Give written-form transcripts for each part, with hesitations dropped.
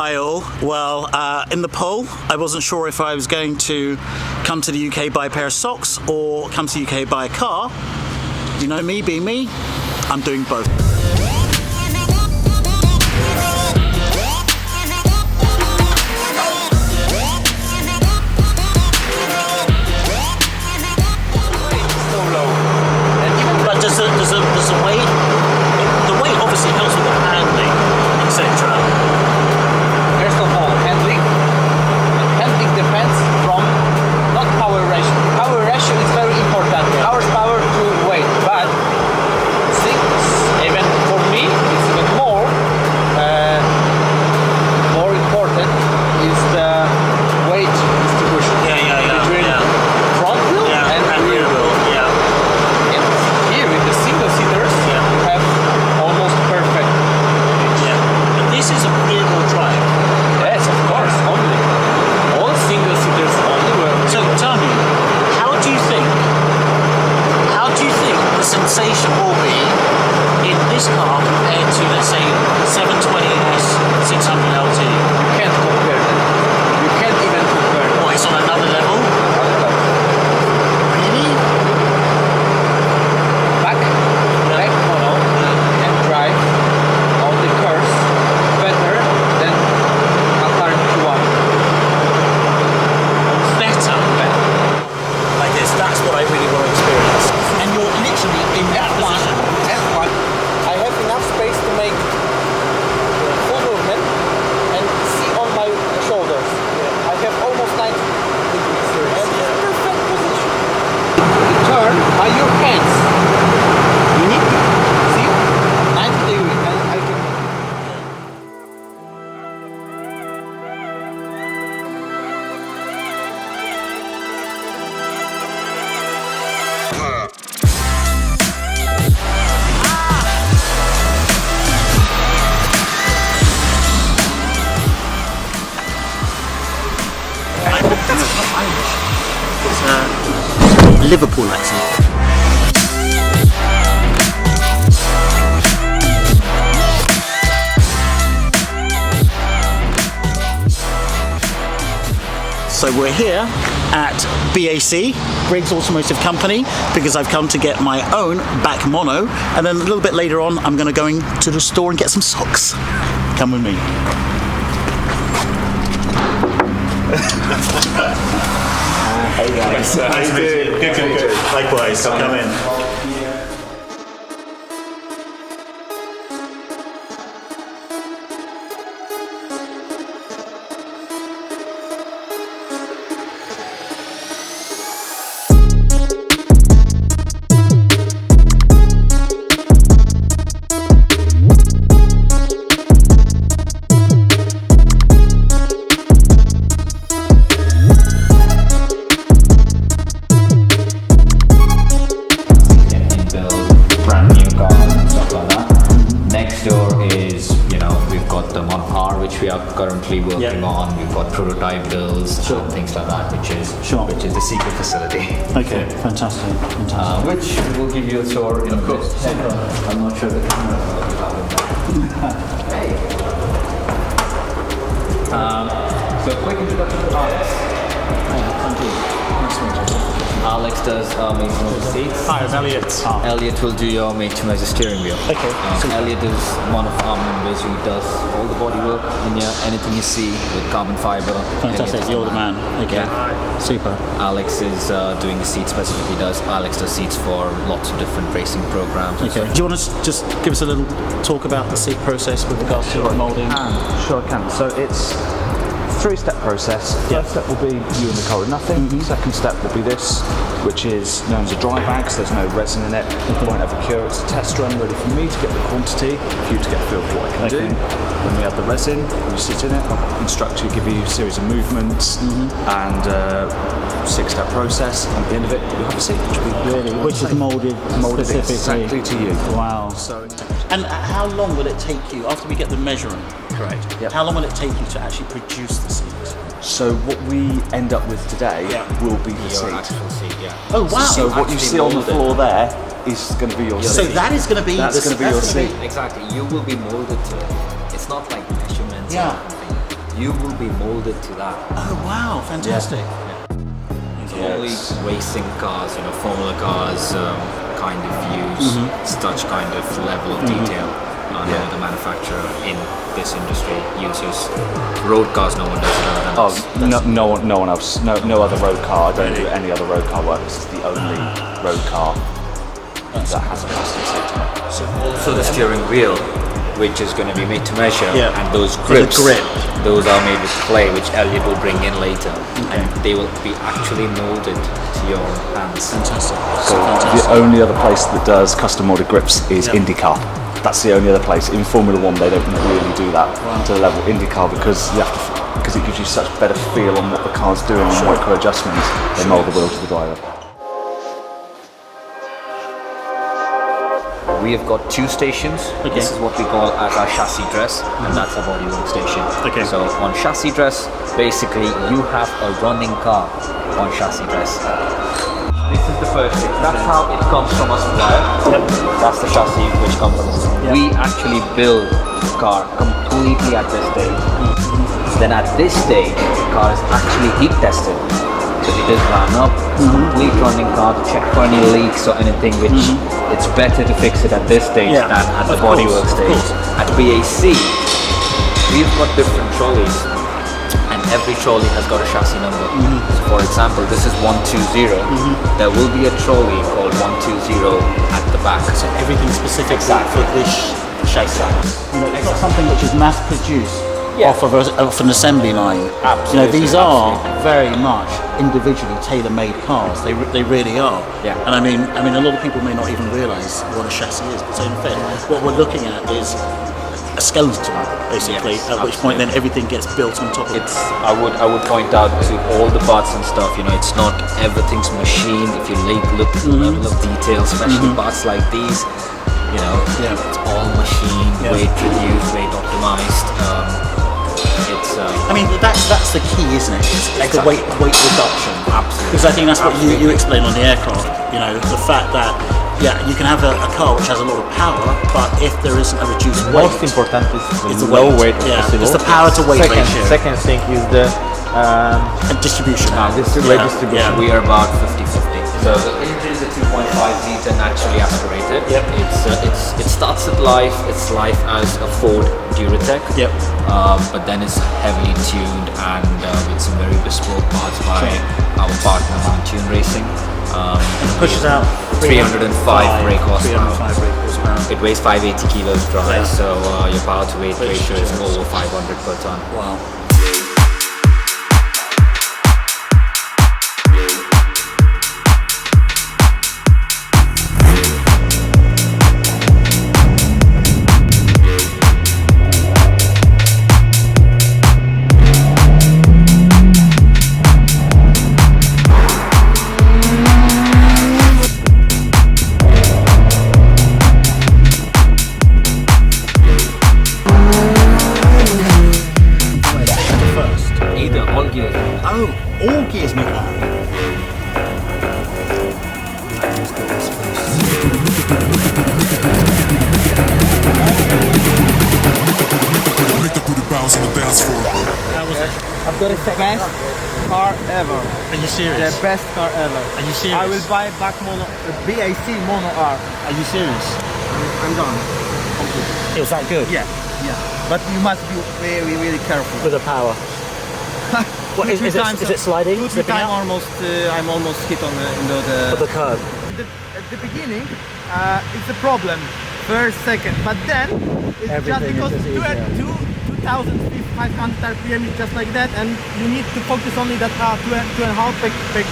Hi all. Well, in the poll, I wasn't sure if I was going to come to the UK buy a pair of socks or come to the UK buy a car. You know me, being me, I'm doing both. But does the weight, the weight obviously helps with the handling, etc. First of all, handling depends from not power ratio. Power ratio is very important. Hours power to weight, but even for me, it's even more important is the weight distribution between front wheel and rear wheel. And here with the single seaters, you have almost perfect. But this is a rear wheel drive. Yes, of course, only. All single seaters only work. So tell me, how do you think the sensation will be in this car compared to, let's say, 720S 600 LT? You can't compare them. You can't even compare them. What, it's on another level? Really? Back model and drive on the curves better than McLaren Q1. Better. Like this, that's what I really want to experience. And you're literally in that position. F1, I have enough space to make full movement and see on my shoulders. I have almost 90 degrees here. And perfect position. Turn by your hands. You need to see 90 degrees and I can. It's not Irish. It's Liverpool accent. So we're here at BAC, Briggs Automotive Company, because I've come to get my own BAC mono, and then a little bit later on I'm going to go to the store and get some socks. Come with me. Hey guys, Nice to meet you. Good. Likewise, come in. We are currently working on. We've got prototype builds and things like that, which is the secret facility. Okay, fantastic. Which will give you a tour. Of course. I'm not sure the camera will have Hey. So quick introduction to Alex. Thank you. Nice to meet you. Alex does made-to-measure seats. Hi, I'm Elliot. Elliot will do your made-to-measure steering wheel. Okay. Elliot is one of our members who does all the bodywork in here. Anything you see with carbon fiber. Fantastic, you're the man. Okay. Yeah. Super. Alex is doing the seats specifically. Alex does seats for lots of different racing programs. Okay. Do you want to just give us a little talk about the seat process with regards to moulding? Sure I can. So it's a three-step process. First step will be you and the car with nothing. Second step will be this, which is known as a dry bag, so there's no resin in it. It won't ever cure. It's a test run ready for me to get the quantity, for you to get a feel for what I can do. When we add the resin, you sit in it, I'll instruct you, give you a series of movements and six-step process. And at the end of it, you'll have a seat, Which is moulded specifically exactly to you. Wow. So, and how long will it take you after we get the measuring? correct. Yep. How long will it take you to actually produce the seat? So what we end up with today will be the Your seat. actual seat, yeah. Oh wow! So what you see on the floor there is going to be your So seat. that is going to be That's going to be your seat. Exactly, you will be molded to it. It's not like measurements or anything. you will be molded to that. Oh wow, fantastic. Only racing cars, Formula cars, kind of use such kind of level of detail. The manufacturer in this industry uses road cars. No one does it other than us. No one else. No other road car. I don't do any other road car work. This is the only road car that has a custom safety. So the steering wheel, which is going to be made to measure, Yeah. and those grips, The grip. those are made with clay, which Elliot will bring in later, and they will be actually molded to your hands. Fantastic. So the only other place that does custom molded grips is IndyCar. That's the only other place. In Formula One, they don't really do that to the level IndyCar because it gives you such better feel on what the car's doing and micro adjustments. They mold the wheel to the driver. We have got 2 stations. Okay. This is what we call as our chassis dress, and that's a bodywork station. Okay. So on chassis dress, basically you have a running car on chassis dress. This is the first stage. That's how it comes from a supplier. That's the chassis which comes from us. We actually build the car completely at this stage. Then at this stage, the car is actually heat tested. So it is run up, complete running car to check for any leaks or anything, which it's better to fix it at this stage than at the bodywork stage. At BAC, we've got different trolleys, and every trolley has got a chassis number. So for example, this is 120. There will be a trolley called 120 at the back. So everything specific for this chassis. It's not something which is mass produced off an assembly line. Absolutely. These are very much individually tailor-made cars. They really are. Yeah. And I mean, a lot of people may not even realise what a chassis is. But so in fact, what we're looking at is a skeleton, basically. At which point, then everything gets built on top of it. I would point out to all the parts and stuff. It's not everything's machined. If you look at the level of detail, especially parts like these, it's all machined, weight reduced, weight optimized. I mean, that's the key, isn't it? It's the weight reduction. Absolutely. Because I think that's what you explain on the aircraft. The fact that you can have a car which has a lot of power, but if there isn't a reduced weight, Most important is the the low weight. weight possible. It's the power to weight ratio. Second thing is the And distribution. weight distribution. We are about 50-50. So the engine is a 2.5 liter naturally aspirated. Yep. It starts its life as a Ford Duratec. Yep. But then it's heavily tuned and with some very bespoke parts by our partner Tune Racing. It pushes out 305 brake horsepower. 305 brake horsepower. It weighs 580 kilos dry, Yeah. so your power to weight ratio is over 500 per ton. Wow. All gears make that. Make the booty bounce on the dance floor. I've got the best car ever. Are you serious? The best car ever. Are you serious? I will buy back BAC Mono R. Are you serious? I'm done. It was that good? Yeah. But you must be very, really careful. With the power. What, is it sliding? 2-3 Slipping times out? I'm almost hit on The curve. at the beginning, it's a problem. First, second, but then it's Everything just is because just easier. 2,500 RPM is just like that, and you need to focus only that 2.5 peak.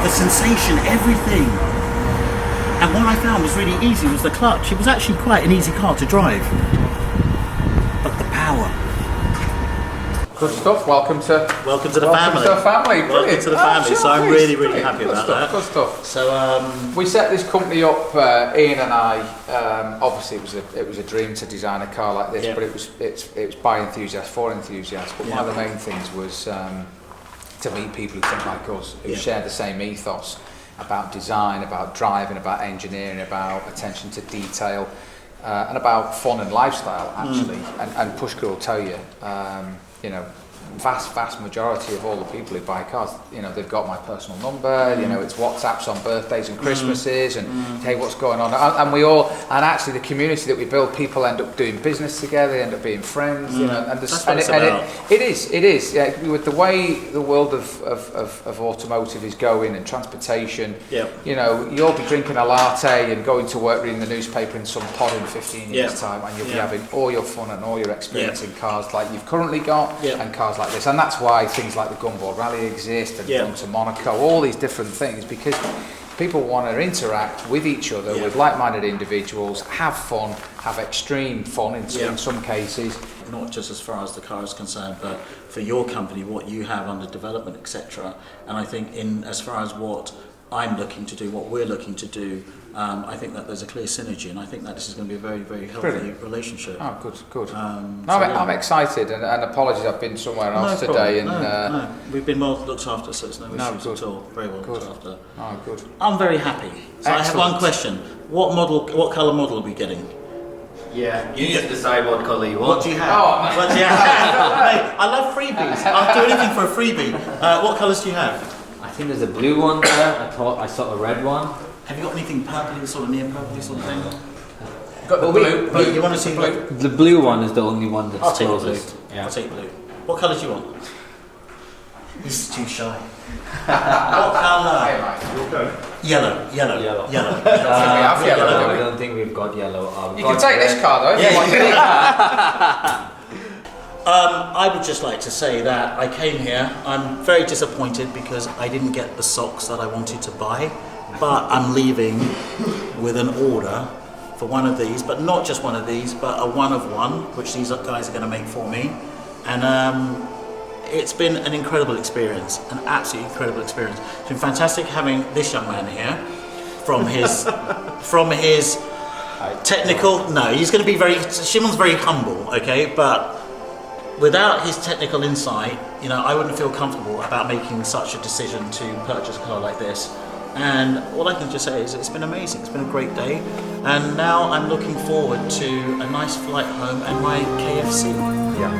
The sensation, everything. And what I found was really easy was the clutch. It was actually quite an easy car to drive. But the power. Good stuff. Welcome to the family. Welcome to the family. Welcome to the family. So I'm really, really happy about that. Good stuff. So we set this company up, Ian and I. Obviously, it was a dream to design a car like this, but it was by enthusiasts for enthusiasts. But one of the main things was to meet people who think like us, who share the same ethos about design, about driving, about engineering, about attention to detail, and about fun and lifestyle actually. And Pushkar will tell you, you know, vast majority of all the people who buy cars, you know, they've got my personal number, you know, it's WhatsApps on birthdays and Christmases and hey, what's going on? And we all, and actually the community that we build, people end up doing business together, they end up being friends, you know, and, it is, yeah, with the way the world of automotive is going and transportation, you know, you'll be drinking a latte and going to work reading the newspaper in some pod in 15 years time, and you'll be having all your fun and all your experience in cars like you've currently got and cars like this. And that's why things like the Gunboard Rally exist and Come to Monaco, all these different things, because people want to interact with each other, with like-minded individuals, have fun, have extreme fun in some cases. Not just as far as the car is concerned, but for your company, what you have under development, etc. And I think in as far as what I'm looking to do, what we're looking to do, I think that there's a clear synergy, and I think that this is going to be a very, very healthy relationship. Oh, good. I'm excited, and apologies, I've been somewhere else today. No, we've been well looked after, so it's no issues at all. Very well looked after. Oh, good. I'm very happy. So I have one question. What colour model are we getting? Yeah, you just decide what colour you want. What do you have? What do you have? Mate, I love freebies. I'll do anything for a freebie. What colours do you have? I think there's a blue one there. I thought I saw a red one. Have you got anything purpley, sort of near purpley sort of thing? Got the blue. You want to see blue? The blue one is the only one that's I'll take blue. closest. Yeah. I'll take blue. What colour do you want? He's too shy. What colour? Yellow. I don't think we've got yellow. You can take this car though if you want. I would just like to say that I came here, I'm very disappointed because I didn't get the socks that I wanted to buy, but I'm leaving with an order for one of these, but not just one of these, but a one of one, which these guys are going to make for me. And it's been an incredible experience, an absolutely incredible experience. It's been fantastic having this young man here from his technical, no, he's going to be Shimon's very humble, okay, but without his technical insight, you know, I wouldn't feel comfortable about making such a decision to purchase a car like this. And all I can just say is it's been amazing. It's been a great day. And now I'm looking forward to a nice flight home and my KFC. Yeah.